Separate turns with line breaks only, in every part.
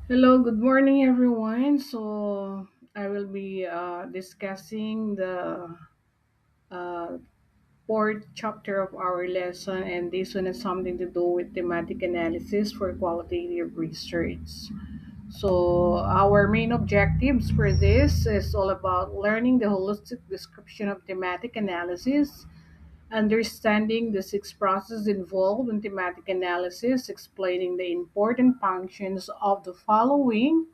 Hello, good morning, everyone. So, I will be discussing the uh, fourth chapter of our lesson, and this one has something to do with thematic analysis for qualitative research. So, our main objectives for this is all about learning the holistic description of thematic analysis, understanding the six processes involved in thematic analysis, explaining the important functions of the following: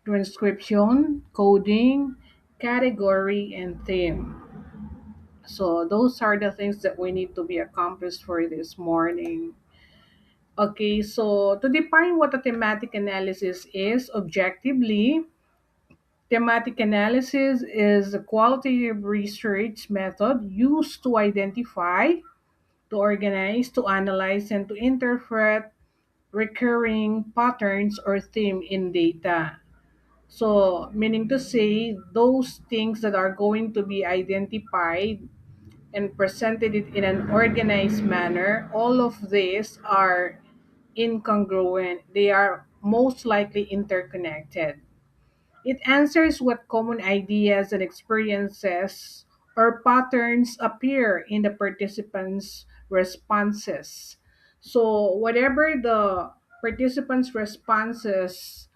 transcription, coding, category, and theme. So those are the things that we need to be accomplished for this morning. Okay, so to define what a thematic analysis is objectively, thematic analysis is a qualitative research method used to identify, to organize, to analyze, and to interpret recurring patterns or theme in data. So, meaning to say, those things that are going to be identified and presented it in an organized manner, all of these are incongruent. They are most likely interconnected. It answers what common ideas and experiences or patterns appear in the participants' responses. So, whatever the participants' responses,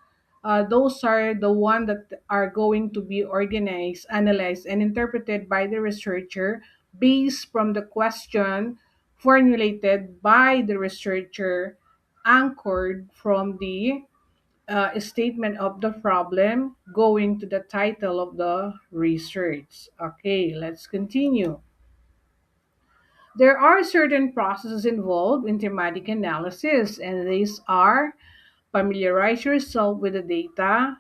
those are the one that are going to be organized, analyzed, and interpreted by the researcher based from the question formulated by the researcher, anchored from the statement of the problem going to the title of the research. Okay, let's continue. There are certain processes involved in thematic analysis, and these are: familiarize yourself with the data,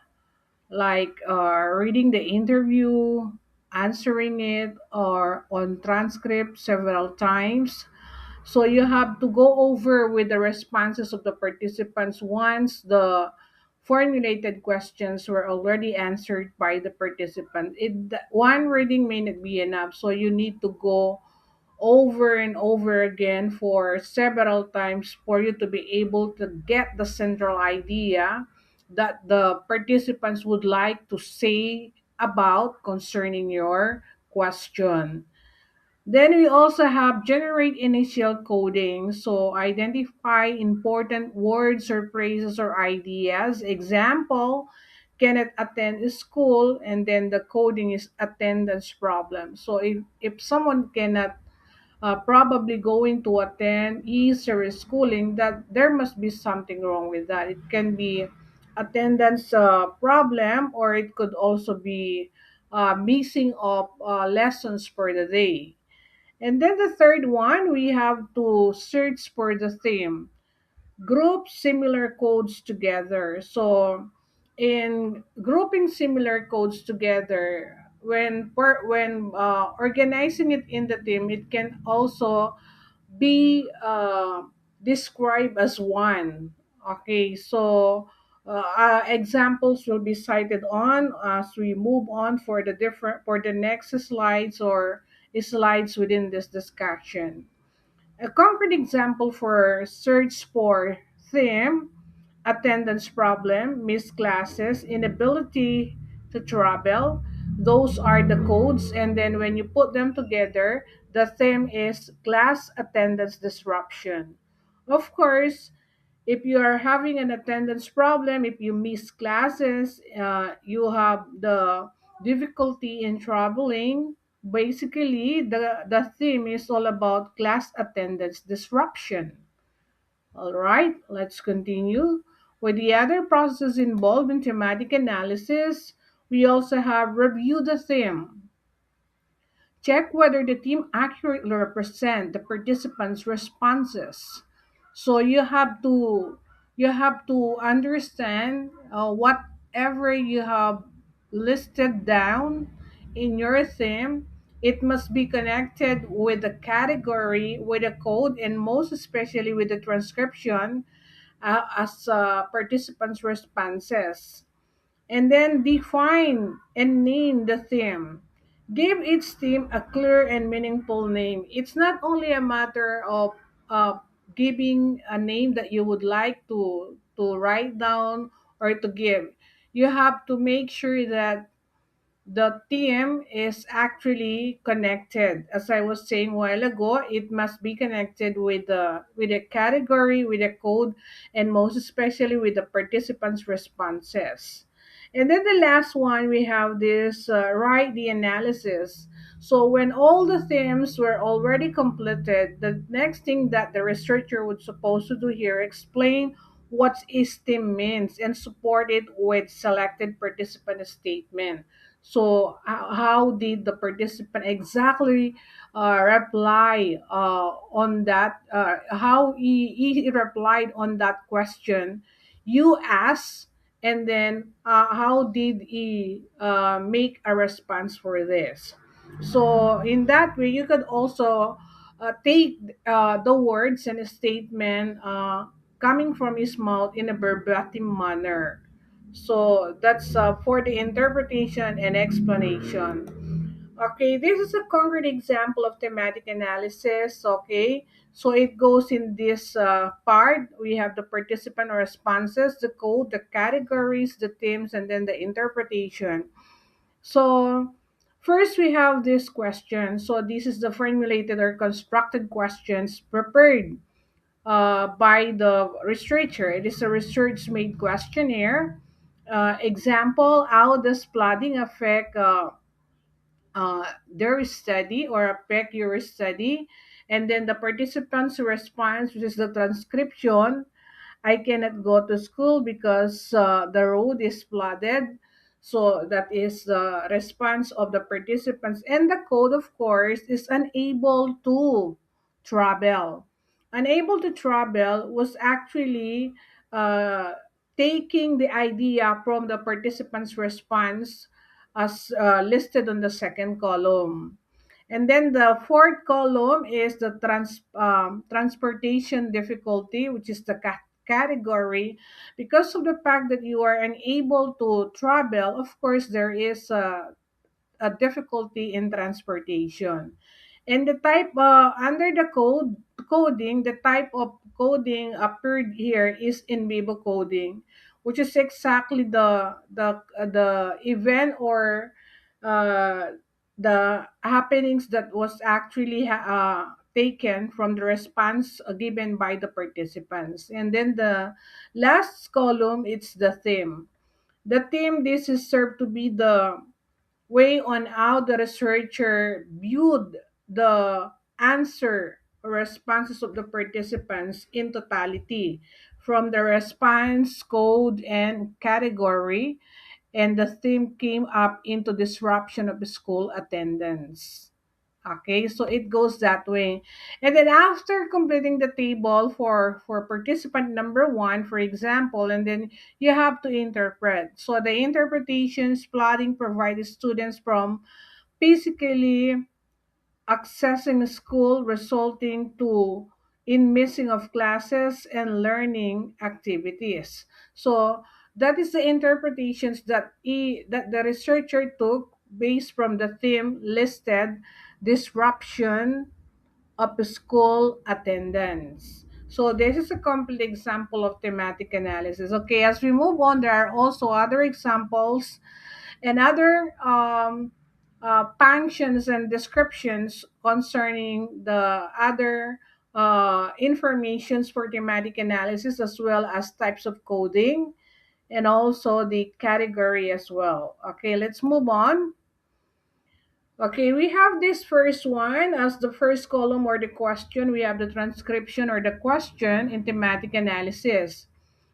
like reading the interview, answering it, or on transcript several times. So you have to go over with the responses of the participants once the formulated questions were already answered by the participant. One reading may not be enough, so you need to go over and over again for several times for you to be able to get the central idea that the participants would like to say about concerning your question. Then we also have generate initial coding. So identify important words or phrases or ideas. Example, cannot attend school, and then the coding is attendance problem. So if someone cannot probably going to attend Easter schooling, that there must be something wrong with that. It can be attendance problem, or it could also be missing of lessons for the day. And then the third one, we have to search for the theme. Group similar codes together. So, in grouping similar codes together, when organizing it in the theme, it can also be described as one. Okay, so examples will be cited on as we move on for the next slides or slides within this discussion. A concrete example for search for theme: attendance problem, missed classes, inability to travel. Those are the codes, and then when you put them together, the theme is class attendance disruption. Of course, if you are having an attendance problem, if you miss classes, you have the difficulty in traveling. Basically, the theme is all about class attendance disruption. All right, let's continue. With the other processes involved in thematic analysis, we also have review the theme. Check whether the team accurately represent the participants' responses. So you have to understand whatever you have listed down in your theme. It must be connected with the category, with the code, and most especially with the transcription as participants' responses. And then define and name the theme. Give each theme a clear and meaningful name. It's not only a matter of uh, giving a name that you would like to write down or to give, you have to make sure that the theme is actually connected. As I was saying a while ago, it must be connected with a category, with a code, and most especially with the participants' responses. And then the last one, we have this write the analysis. So when all the themes were already completed, the next thing that the researcher would supposed to do here, explain what each theme means and support it with selected participant statement. So how did the participant exactly reply on that? How he replied on that question you asked, and then how did he make a response for this? So in that way, you could also take the words and a statement coming from his mouth in a verbatim manner. So that's for the interpretation and explanation. Okay, this is a concrete example of thematic analysis. Okay, so it goes in this part. We have the participant responses, the code, the categories, the themes, and then the interpretation. So first we have this question. So this is the formulated or constructed questions prepared by the researcher. It is a research made questionnaire. Example, how does flooding affect their study or affect your study? And then the participants' response, which is the transcription. I cannot go to school because the road is flooded. So that is the response of the participants. And the code, of course, is unable to travel. Unable to travel was actually uh, taking the idea from the participants' response as listed on the second column. And then the fourth column is the transportation difficulty, which is the category. Because of the fact that you are unable to travel, of course, there is a difficulty in transportation. And the type under the coding, the type of coding appeared here is in vivo coding, which is exactly the event or uh, the happenings that was actually taken from the response given by the participants. And then the last column, it's the theme. The theme, this is served to be the way on how the researcher viewed the answer or responses of the participants in totality, from the response, code, and category. And the theme came up into disruption of school attendance. Okay, so it goes that way. And then after completing the table for participant number one, for example, and then you have to interpret. So the interpretations plotting provided students from physically accessing school, resulting to in missing of classes and learning activities. So that is the interpretations that the researcher took based from the theme listed, disruption of school attendance. So this is a complete example of thematic analysis. Okay, as we move on, there are also other examples and other functions and descriptions concerning the other informations for thematic analysis, as well as types of coding and also the category as well. Okay, let's move on. Okay, we have this first one as the first column or the question. We have the transcription or the question in thematic analysis.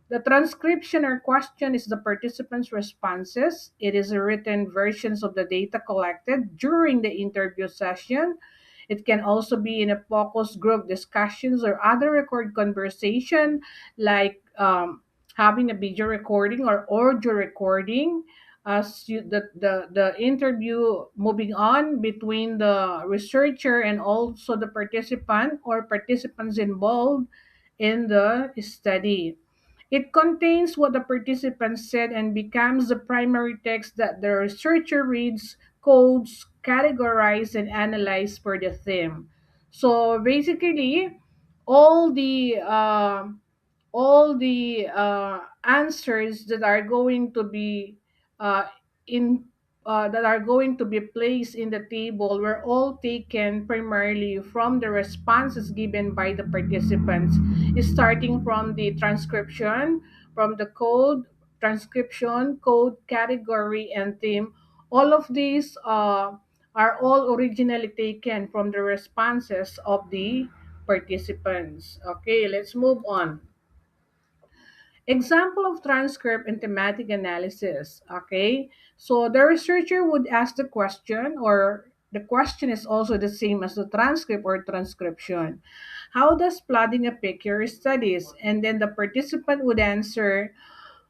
The transcription or question is the participants' responses. It is a written versions of the data collected during the interview session. It can also be in a focus group discussions or other record conversation, like having a video recording or audio recording. As you, the interview moving on between the researcher and also the participant or participants involved in the study. It contains what the participant said and becomes the primary text that the researcher reads, codes, categorize, and analyze for the theme. So basically, all the all the answers that are going to be uh, in that are going to be placed in the table were all taken primarily from the responses given by the participants, starting from the transcription, from the code, transcription, code, category, and theme. All of these are all originally taken from the responses of the participants. Okay, let's move on. Example of transcript and thematic analysis. Okay, so the researcher would ask the question, or the question is also the same as the transcript or transcription. How does plotting a picture studies? And then the participant would answer,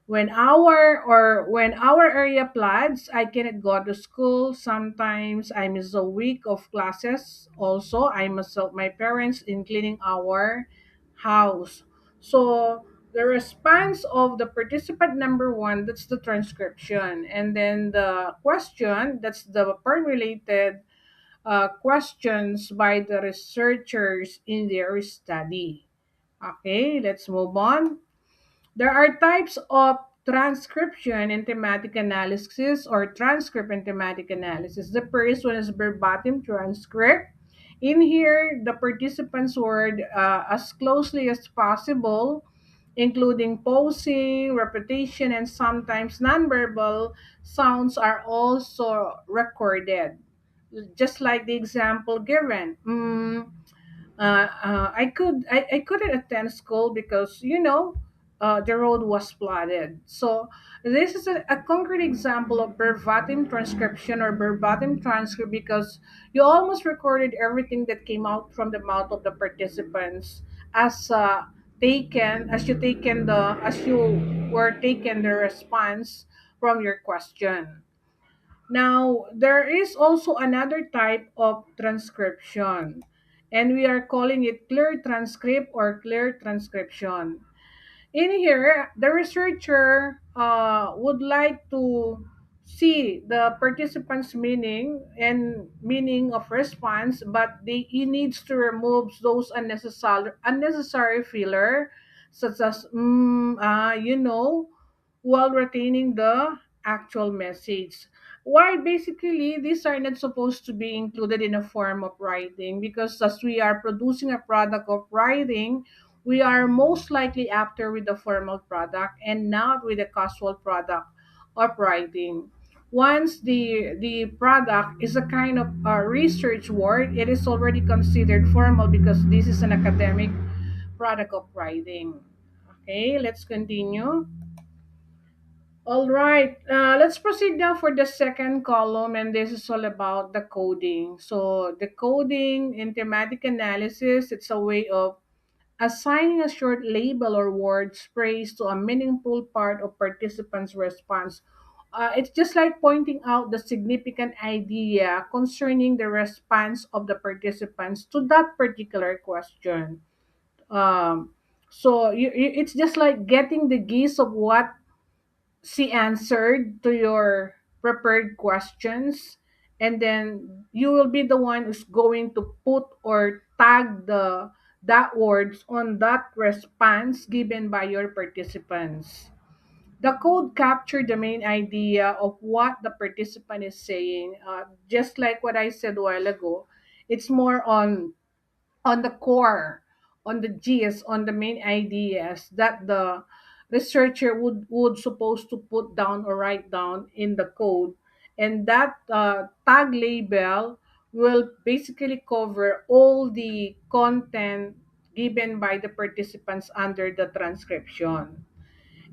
when our area floods, I cannot go to school. Sometimes I miss a week of classes. Also, I must help my parents in cleaning our house. So the response of the participant number one, that's the transcription. And then the question, that's the formulated questions by the researchers in their study. Okay, let's move on. There are types of transcription and thematic analysis, or transcript and thematic analysis. The first one is verbatim transcript. In here, the participants word as closely as possible, including pausing, repetition, and sometimes nonverbal sounds are also recorded. Just like the example given. I couldn't attend school because the road was flooded. So this is a concrete example of verbatim transcription or verbatim transcript, because you almost recorded everything that came out from the mouth of the participants as as you were taken the response from your question. Now, there is also another type of transcription, and we are calling it clear transcript or clear transcription. In here, the researcher would like to see the participants' meaning of response, but he needs to remove those unnecessary filler, such as while retaining the actual message. Why basically these are not supposed to be included in a form of writing, because as we are producing a product of writing, we are most likely after with the formal product and not with the casual product of writing. Once the product is a kind of research work, it is already considered formal because this is an academic product of writing. Okay, let's continue. All right, let's proceed now for the second column, and this is all about the coding. So the coding in thematic analysis, it's a way of assigning a short label or word phrase to a meaningful part of participants' response. It's just like pointing out the significant idea concerning the response of the participants to that particular question. Um, it's just like getting the gist of what she answered to your prepared questions, and then you will be the one who's going to put or tag the that words on that response given by your participants. The code captured the main idea of what the participant is saying, just like what I said a while ago. It's more on the core, on the gist, on the main ideas that the researcher would supposed to put down or write down in the code, and that tag label will basically cover all the content given by the participants under the transcription.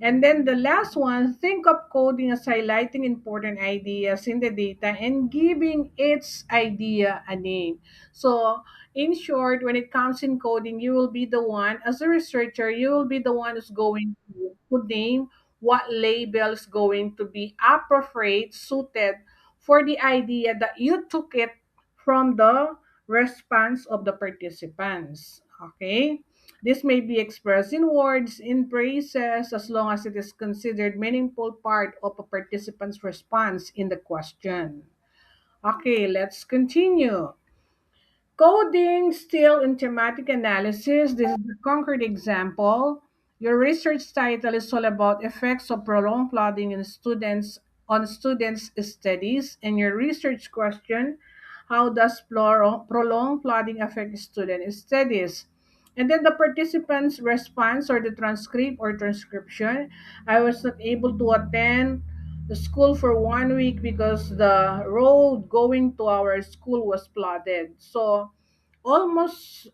And then the last one, think of coding as highlighting important ideas in the data and giving its idea a name. So, in short, when it comes in coding, you will be the one, as a researcher, you will be the one who's going to name what label is going to be appropriate, suited for the idea that you took it from the response of the participants. Okay? This may be expressed in words, in phrases, as long as it is considered meaningful part of a participant's response in the question. Okay, let's continue. Coding still in thematic analysis. This is a concrete example. Your research title is all about effects of prolonged flooding in students on students' studies, and your research question, how does prolonged flooding affect student studies? And then the participants' response or the transcript or transcription. I was not able to attend the school for 1 week because the road going to our school was flooded. So almost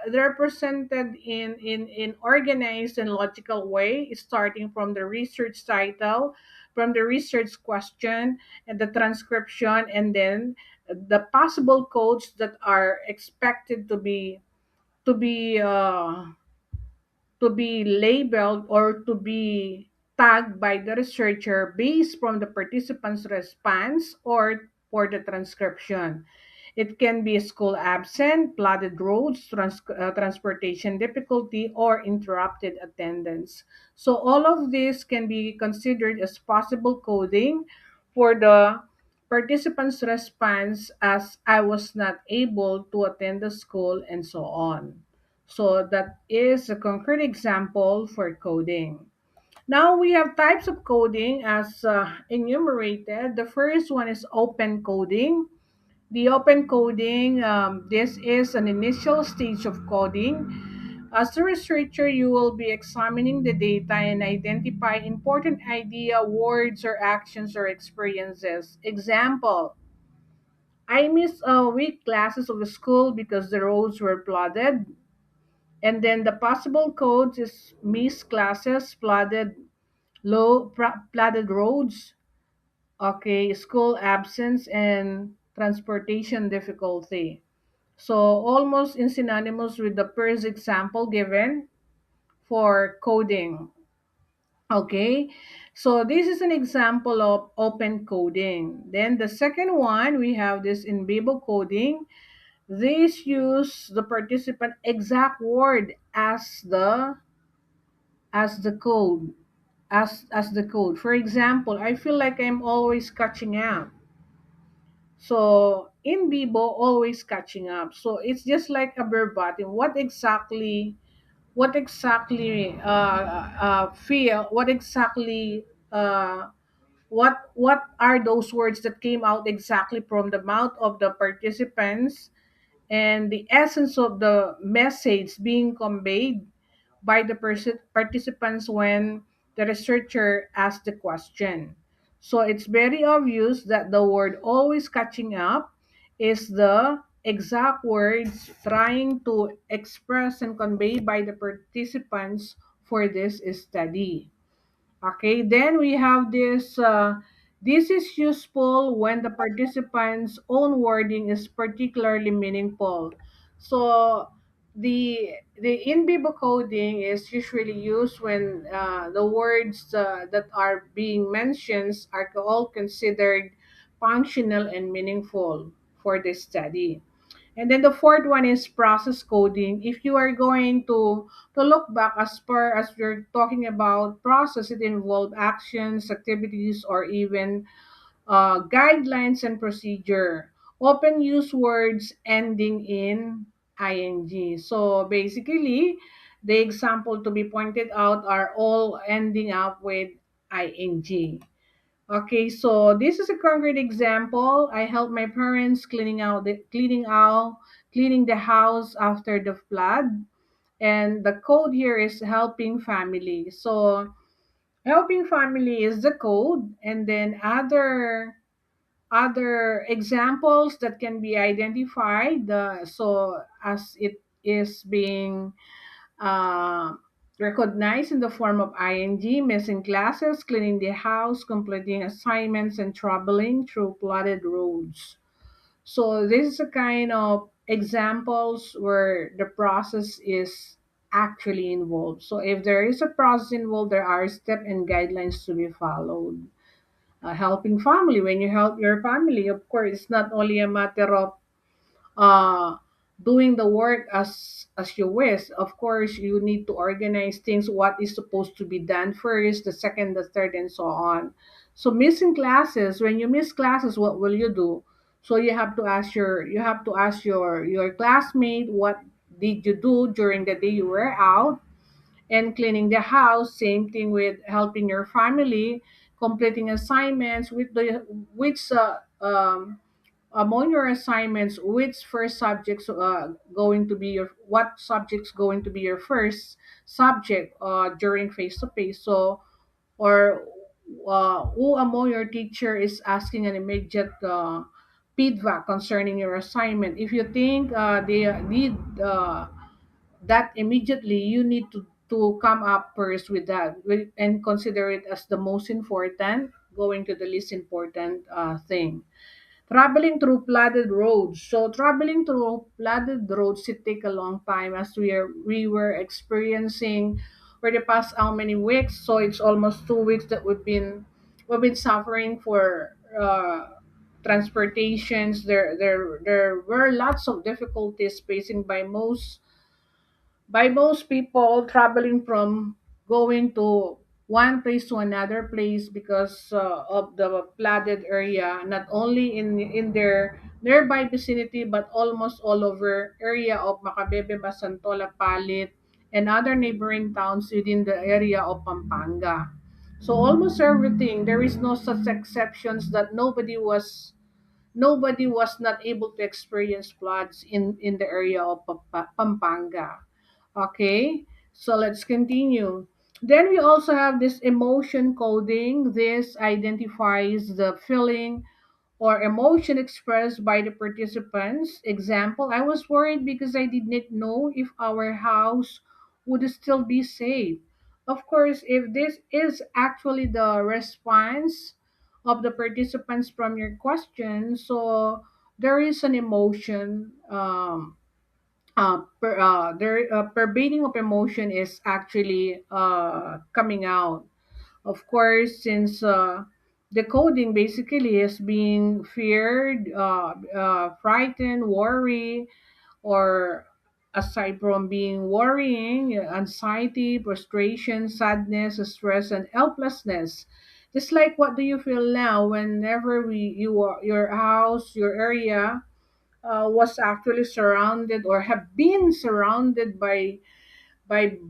represented in organized and logical way, starting from the research title, from the research question, and the transcription, and then the possible codes that are expected to be uh, to be labeled or to be tagged by the researcher based from the participant's response or for the transcription. It can be school absent, flooded roads, transportation difficulty, or interrupted attendance. So all of this can be considered as possible coding for the participant's response as I was not able to attend the school and so on. So that is a concrete example for coding. Now we have types of coding as enumerated. The first one is open coding. The open coding, this is an initial stage of coding. As a researcher, you will be examining the data and identify important idea, words, or actions or experiences. Example, I missed a week classes of the school because the roads were flooded. And then the possible codes is missed classes, flooded roads, okay, school absence, and transportation difficulty. So almost in synonymous with the first example given for coding. Okay, so this is an example of open coding. Then the second one, we have this in vivo coding. This use the participant exact word as the code, as the code. For example, I feel like I'm always catching up. So in vivo, always catching up. So it's just like a verbatim. What exactly feel? What are those words that came out exactly from the mouth of the participants, and the essence of the message being conveyed by the participants when the researcher asked the question. So it's very obvious that the word always catching up is the exact words trying to express and convey by the participants for this study. Okay, then we have this. This is useful when the participant's own wording is particularly meaningful. So the in vivo coding is usually used when the words that are being mentioned are all considered functional and meaningful for this study. And then the fourth one is process coding. If you are going to look back as far as we're talking about process, it involves actions, activities, or even guidelines and procedure. Often use words ending in ing. So basically, the example to be pointed out are all ending up with ing. Okay, so this is a concrete example. I helped my parents cleaning the house after the flood, and the code here is helping family. So helping family is the code, and then other examples that can be identified. So as it is being uh, recognized in the form of ing, missing classes, cleaning the house, completing assignments, and traveling through flooded roads. So this is a kind of examples where the process is actually involved. So if there is a process involved, there are steps and guidelines to be followed. Helping family, when you help your family, of course, it's not only a matter of uh, doing the work as you wish. Of course, you need to organize things. What is supposed to be done first, the second, the third, and so on. So missing classes. When you miss classes, what will you do? So you have to ask your classmate what did you do during the day you were out, and cleaning the house. Same thing with helping your family, completing assignments with the which among your assignments, which first subjects going to be your what subjects going to be your first subject during face to face. So, or who among your teacher is asking an immediate feedback concerning your assignment. If you think they need that immediately, you need to come up first with that and consider it as the most important, going to the least important thing. Traveling through flooded roads. So traveling through flooded roads, it take a long time as we were experiencing for the past how many weeks. So it's almost 2 weeks that we've been suffering for transportations. There were lots of difficulties facing by most people traveling from going to one place to another place because of the flooded area, not only in their nearby vicinity but almost all over area of Macabebe, Masantola, Palit, and other neighboring towns within the area of Pampanga. So almost everything, there is no such exceptions that nobody was not able to experience floods in the area of Pampanga. Okay, so let's continue. Then we also have this emotion coding. This identifies the feeling or emotion expressed by the participants. Example, I was worried because I did not know if our house would still be safe. Of course, if this is actually the response of the participants from your question, so there is an emotion. Pervading of emotion is actually coming out. Of course, since the coding basically is being feared, frightened, worry, or aside from being worrying, anxiety, frustration, sadness, stress, and helplessness. Just like what do you feel now whenever your house, your area was actually surrounded or have been surrounded by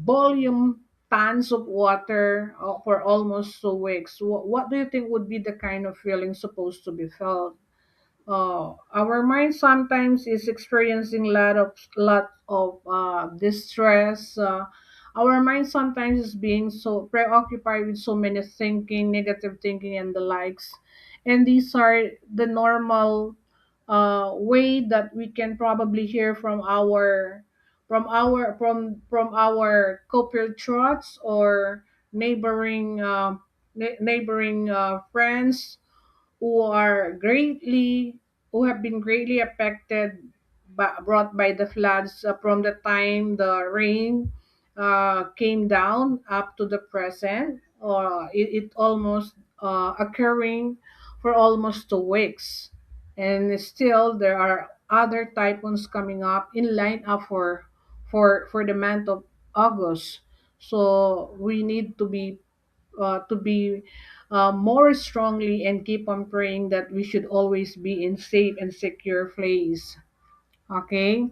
volume tons of water for almost 2 weeks. What do you think would be the kind of feeling supposed to be felt? Our mind sometimes is experiencing lot of distress. Our mind sometimes is being so preoccupied with so many thinking, negative thinking, and the likes. And these are the normal way that we can probably hear from our compatriots or neighboring friends who have been greatly affected brought by the floods from the time the rain came down up to the present. It almost occurring for almost 2 weeks, and still there are other typhoons coming up in line up for the month of August. So we need to be more strongly and keep on praying that we should always be in safe and secure place. Okay,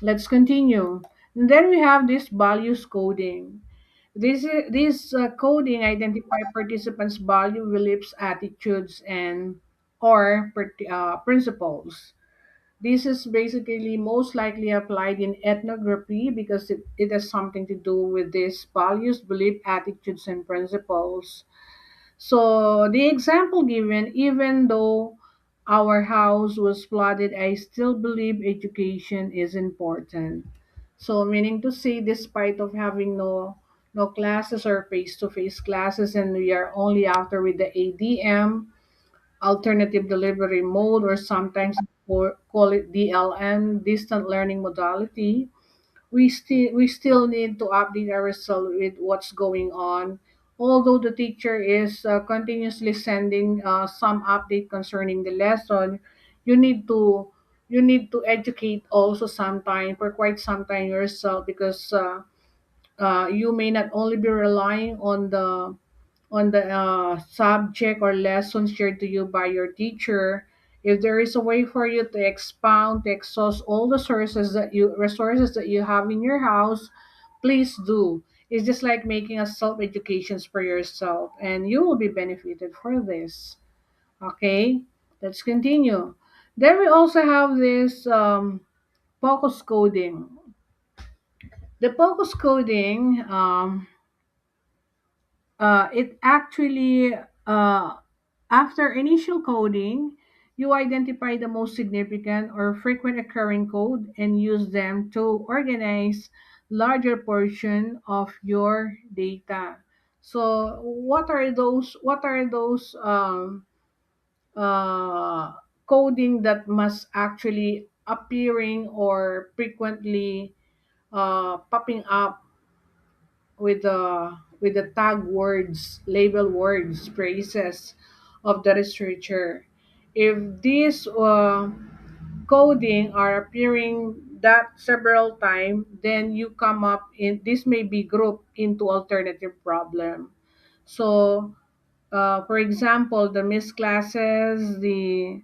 let's continue. And then we have this values coding. This coding identify participants' value, beliefs, attitudes, and or principles. This is basically most likely applied in ethnography because it has something to do with these values, belief, attitudes, and principles. So the example given, even though our house was flooded, I still believe education is important. So meaning to say, despite of having no classes or face-to-face classes, and we are only after with the ADM, alternative delivery mode, or sometimes call it DLM, distant learning modality, we still need to update ourselves with what's going on. Although the teacher is continuously sending some update concerning the lesson, you need to you need to educate also sometime for quite some time yourself, because you may not only be relying on the subject or lesson shared to you by your teacher. If there is a way for you to expound, to exhaust all the resources that you have in your house, please do. It's just like making a self education for yourself, and you will be benefited for this. Okay, let's continue. Then we also have this focus coding. The focus coding, it actually, after initial coding, you identify the most significant or frequent occurring code and use them to organize larger portion of your data. So what are those uh, coding that must actually appearing or frequently popping up with the tag words, label words, phrases of the researcher. If these coding are appearing that several times, then you come up in this may be grouped into alternative problem. So, for example, the missed classes, the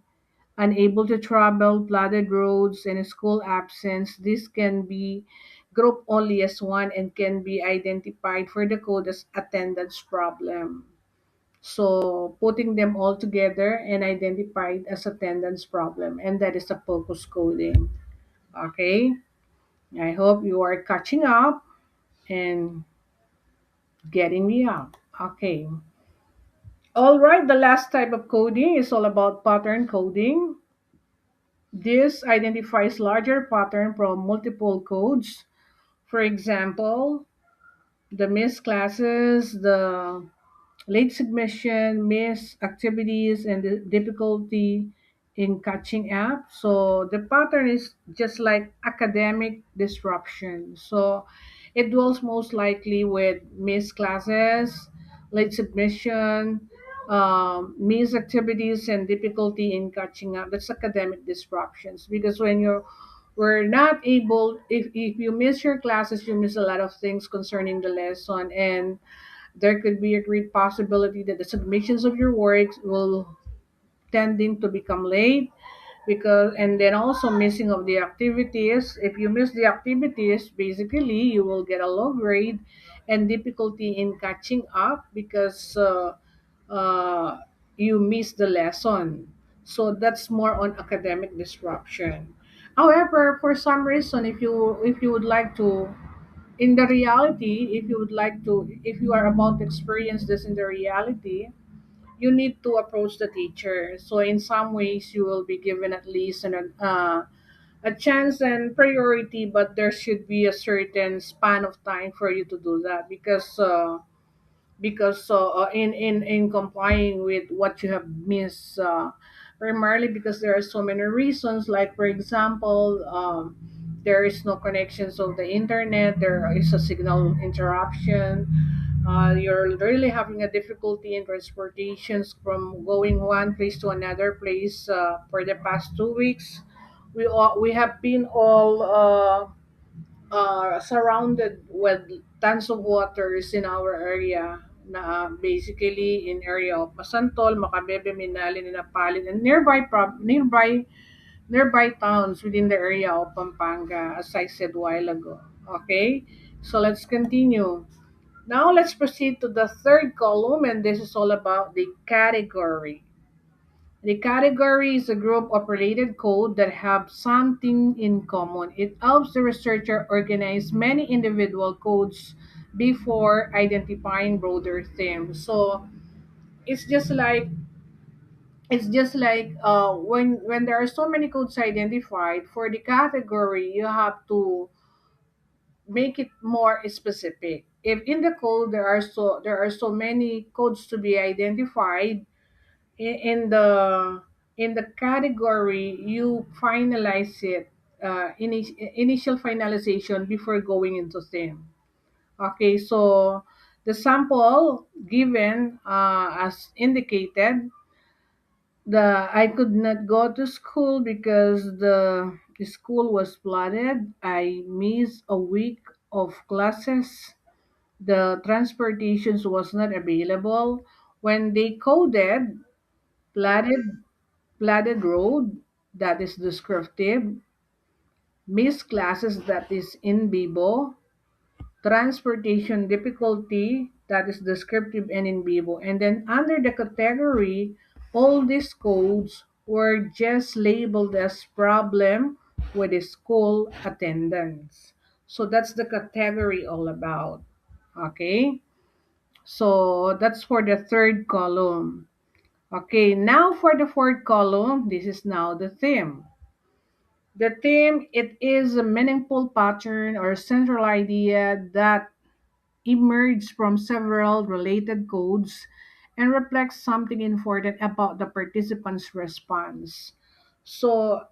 unable to travel, flooded roads, and school absence. This can be grouped only as one and can be identified for the code as attendance problem. So putting them all together and identified as attendance problem, and that is a focus coding. Okay, I hope you are catching up and getting me up. Okay. All right, the last type of coding is all about pattern coding. This identifies larger pattern from multiple codes. For example, the missed classes, the late submission, missed activities, and the difficulty in catching up. So the pattern is just like academic disruption. So it dwells most likely with missed classes, late submission, missed activities, and difficulty in catching up. That's academic disruptions because when you're we're not able if you miss your classes, you miss a lot of things concerning the lesson, and there could be a great possibility that the submissions of your works will tending to become late because and then also missing of the activities. If you miss the activities, basically you will get a low grade and difficulty in catching up because uh, you miss the lesson. So that's more on academic disruption. However, for some reason, if you would like to in the reality, if you would like to if you are about to experience this in the reality, you need to approach the teacher. So in some ways you will be given at least a chance and priority, but there should be a certain span of time for you to do that because in complying with what you have missed, primarily because there are so many reasons, like for example, there is no connections of the internet, there is a signal interruption, you're really having a difficulty in transportations from going one place to another place. For the past 2 weeks, we have been all surrounded with tons of waters in our area, na basically in area of Masantol, Macabebe, Minalin, and Napalin, and nearby towns within the area of Pampanga, as I said a while ago. Okay, so let's continue. Now let's proceed to the third column, and this is all about the category. The category is a group of related code that have something in common. It helps the researcher organize many individual codes before identifying broader themes. So it's just like when there are so many codes identified for the category, you have to make it more specific. If in the code there are so many codes to be identified, in the category you finalize it, initial finalization before going into theme. Okay, so the sample given, as indicated, the I could not go to school because the school was flooded. I missed a week of classes. The transportations was not available. When they coded flooded road, that is descriptive, missed classes, that is in vivo, transportation difficulty, that is descriptive and in vivo. And then under the category, all these codes were just labeled as problem with a school attendance. So that's the category all about. Okay, so that's for the third column. Okay, now for the fourth column, this is now the theme. The theme, it is a meaningful pattern or central idea that emerged from several related codes and reflects something important about the participants' response. So,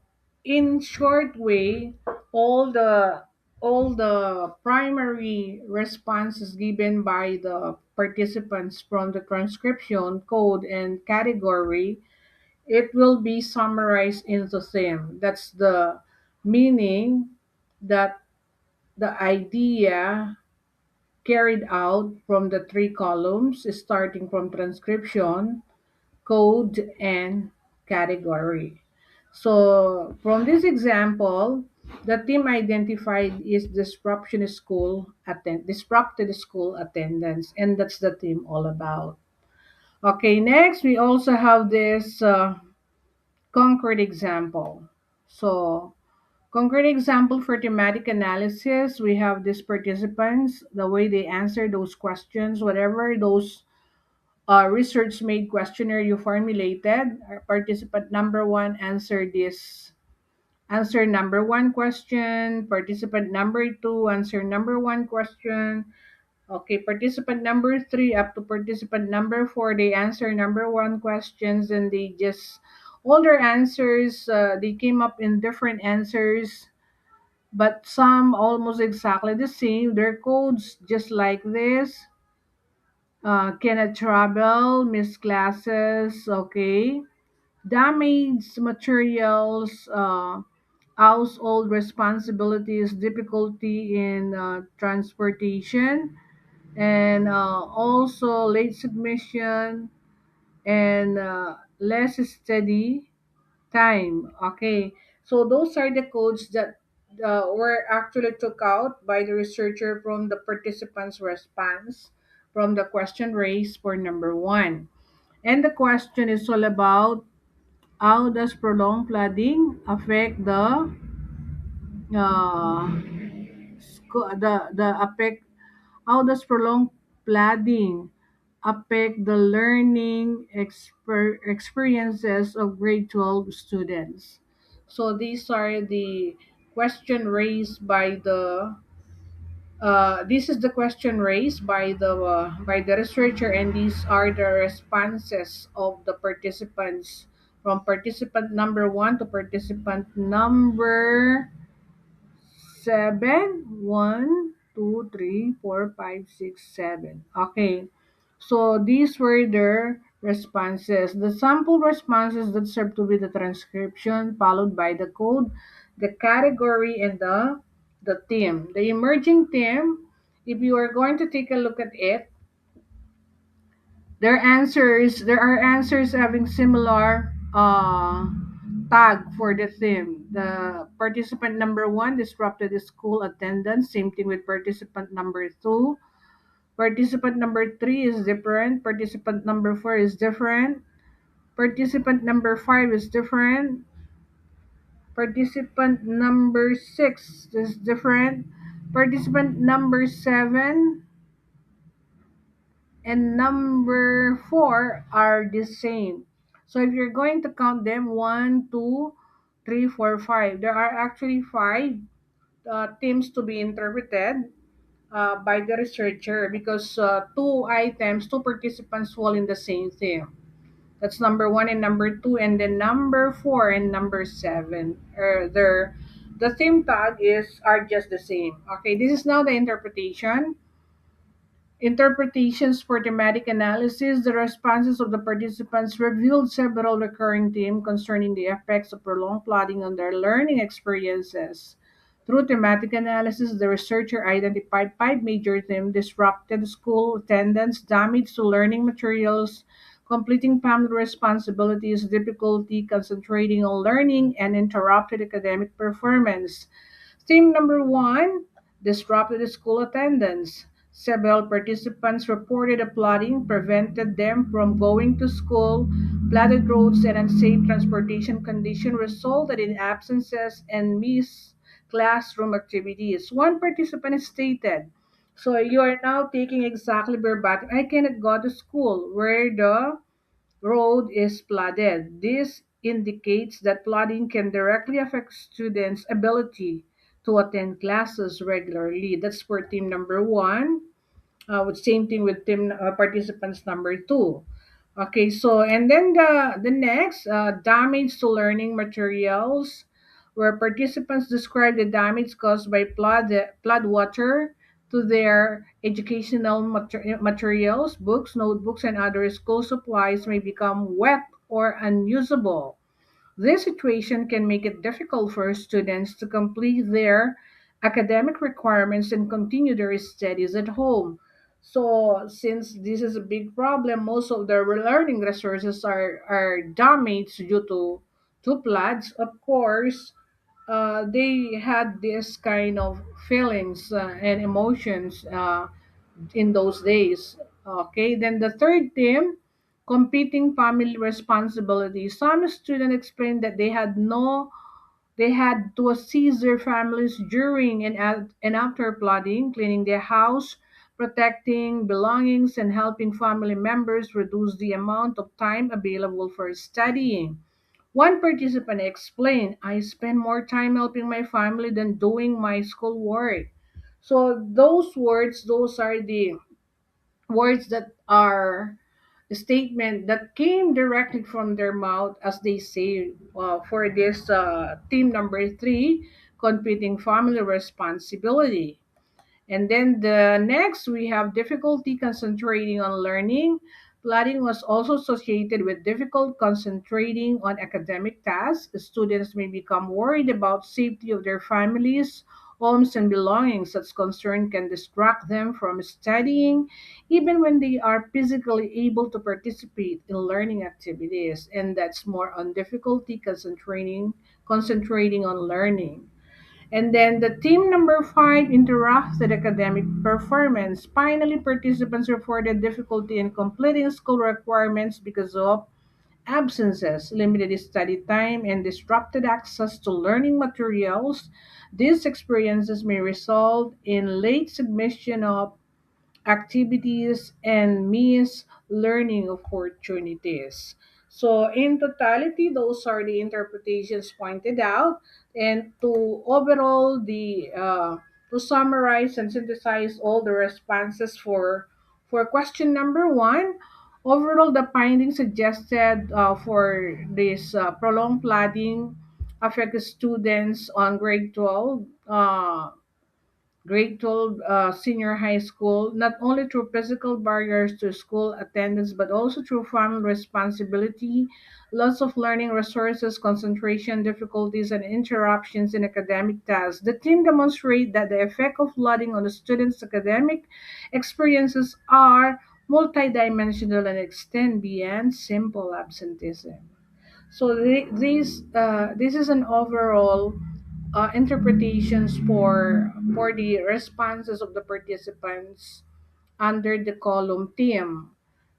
in short way, all the all the primary responses given by the participants from the transcription code and category, it will be summarized into theme. That's the meaning, that the idea carried out from the three columns starting from transcription, code, and category. So from this example, the theme identified is disrupted school attendance, and that's the theme all about. Okay, next we also have this concrete example. So concrete example for thematic analysis, we have these participants, the way they answer those questions, whatever those research made questionnaire you formulated. Participant number one answer number one question. Participant number two answer number one question. Okay, participant number three up to participant number four, they answer number one questions, and they just all their answers, they came up in different answers, but some almost exactly the same. Their codes just like this. Cannot travel, miss classes, okay. Damaged materials, household responsibilities, difficulty in transportation, and also late submission, and less steady time. Okay, so those are the codes that were actually took out by the researcher from the participants' response from the question raised for number one. And the question is all about how does prolonged flooding affect uh, the affect how does prolonged flooding affect the learning experiences of grade 12 students? So these are the question raised by the this is the question raised by the researcher, and these are the responses of the participants from participant number one to participant number seven. One, two, three, four, five, six, seven. Okay. So these were their responses. The sample responses that serve to be the transcription, followed by the code, the category, and the theme. The emerging theme, if you are going to take a look at it, there are answers having similar tag for the theme. The participant number one disrupted the school attendance. Same thing with participant number two. Participant number three is different. Participant number four is different. Participant number five is different. Participant number six is different. Participant number seven and number four are the same. So if you're going to count them, one, two, three, four, five, there are actually five themes to be interpreted by the researcher, because two participants fall in the same theme. That's number one and number two, and then number four and number seven. The theme tag is are just the same. Okay, this is now the interpretation. Interpretations for thematic analysis. The responses of the participants revealed several recurring themes concerning the effects of prolonged flooding on their learning experiences. Through thematic analysis, the researcher identified five major themes: disrupted school attendance, damage to learning materials, completing family responsibilities, difficulty concentrating on learning, and interrupted academic performance. Theme number one, disrupted school attendance. Several participants reported that flooding prevented them from going to school. Flooded roads and unsafe transportation conditions resulted in absences and missed classroom activities. One participant stated, "So you are now taking exactly verbatim. I cannot go to school where the road is flooded. This indicates that flooding can directly affect students' ability to attend classes regularly." That's for team number one. With same thing with team participants number two. Okay, so and then the next damage to learning materials, where participants describe the damage caused by flood water to their educational materials, books, notebooks, and other school supplies may become wet or unusable. This situation can make it difficult for students to complete their academic requirements and continue their studies at home. So, since this is a big problem, most of the learning resources are damaged due to floods. Of course, they had this kind of feelings and emotions in those days. Okay, then the third theme, competing family responsibilities. Some students explained that they had to assist their families during and after flooding, cleaning their house, protecting belongings, and helping family members reduce the amount of time available for studying. One participant explained, "I spend more time helping my family than doing my schoolwork." So those are the words that are a statement that came directly from their mouth, as they say, for this team number three, competing family responsibility. And then the next, we have difficulty concentrating on learning. Flooding was also associated with difficult concentrating on academic tasks. Students may become worried about safety of their families, homes, and belongings. Such concern can distract them from studying, even when they are physically able to participate in learning activities. And that's more on difficulty concentrating on learning. And then the team number five, interrupted academic performance. Finally, participants reported difficulty in completing school requirements because of absences, limited study time, and disrupted access to learning materials. These experiences may result in late submission of activities and miss learning opportunities. So, in totality, those are the interpretations pointed out. And to summarize and synthesize all the responses for question number one, overall the findings suggested for this prolonged flooding affected students on grade 12 senior high school, not only through physical barriers to school attendance, but also through family responsibility, loss of learning resources, concentration difficulties, and interruptions in academic tasks. The team demonstrate that the effect of flooding on the students' academic experiences are multidimensional and extend beyond simple absenteeism. So this is an overall interpretations for the responses of the participants under the column theme,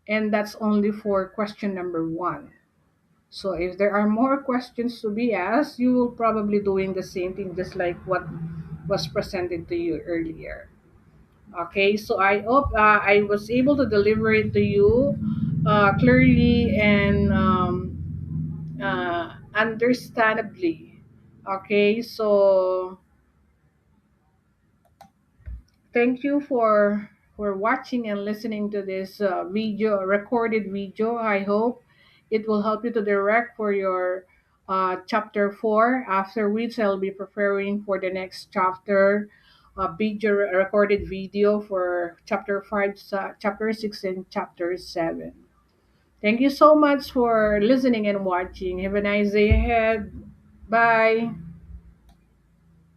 and that's only for question number one. So if there are more questions to be asked, you will probably doing the same thing, just like what was presented to you earlier. Okay, so I hope I was able to deliver it to you clearly and understandably. Okay, so thank you for watching and listening to this recorded video. I hope it will help you to direct for your chapter 4, after which I'll be preparing for the next chapter, recorded video for chapter 5, chapter 6, and chapter 7. Thank you so much for listening and watching. Have a nice day ahead. Bye.